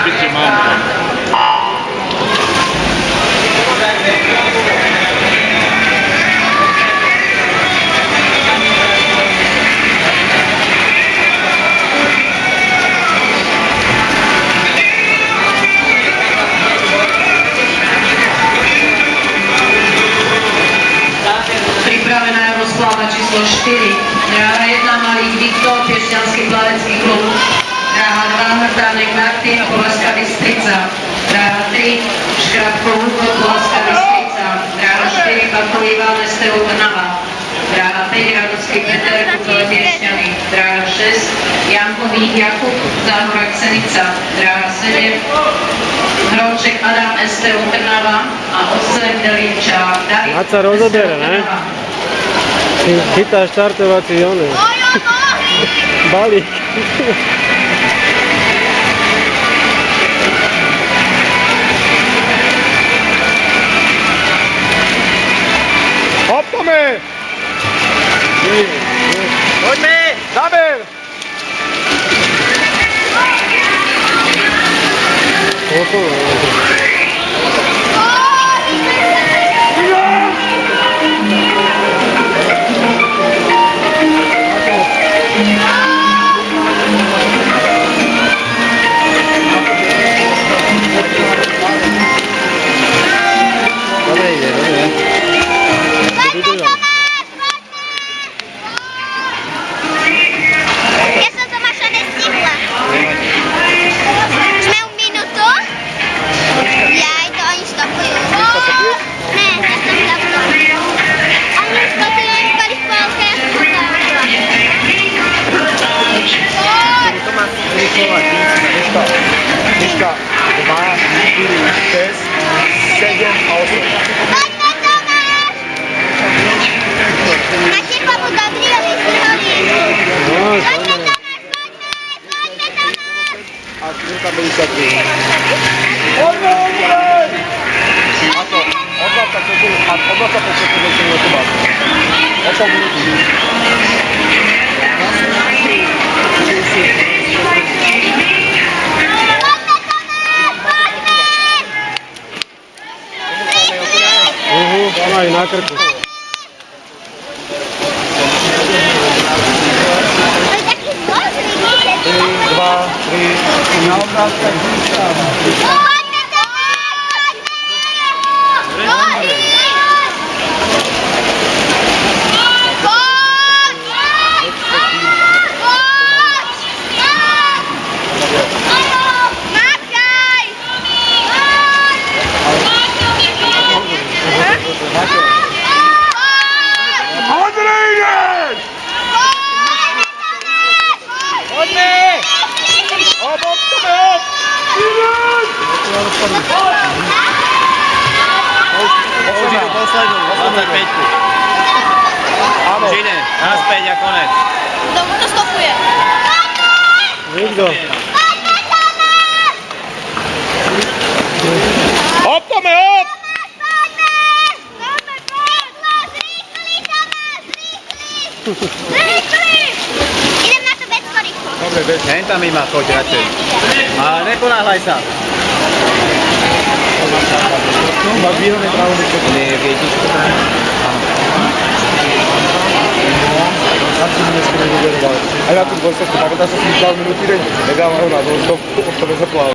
Bitte machen. Pripravená rozpláva číslo 4. Dráha 1 Malík Viktor, Piešťanský plavecký klub. Dráha 2 Hrtánek Martin, Považská Bystrica. Dráha 3 Škrátko Hugo, Považská Bystrica. Dráha 4 Bakový Ivan, STU Trnava. Dráha 5 Radovský Peter, Kutové Piešťany. Dráha 6 Jankový Jakub, Záhorak Senica. Dráha 7 Hrovček Adam, STU Trnava a 8 Delinčák David. Ať sa rozobere, ne? Chytá štartovací oný. Balík. Hoppame! Poďme! Zaber! Miška 2, 4, 6, 7 a 8. Poďme, Tomáš! Na teba mu dobrý, ale si hodí. Poďme, Tomáš, poďme, Tomáš! A 53. Poďme, A to, odlapka čokolu, a odlapka po čokolu, čo je to vás. O tom minútu. Aj na krku. 3, na obrázke. Poďme, Tomáš! Poďme! Poslednú, 25-ku. Žine, naspäť a konec. Kto to stopuje? Nikto. Hop, Tome, hop! Rýchli! Idem na to Becko rýchlo. Dobre, bez. Hen tam ima, choď radšej. Ale neponáhľaj sa. Máš výhodné právo vyskočiť. Nie, viete, čo to je? Ja som dneska nevyberoval. A ja tu dvojstovku, pamätáš, že som mi dal minulý týdeň, nedával ho na dvojstovku, to nezaplával.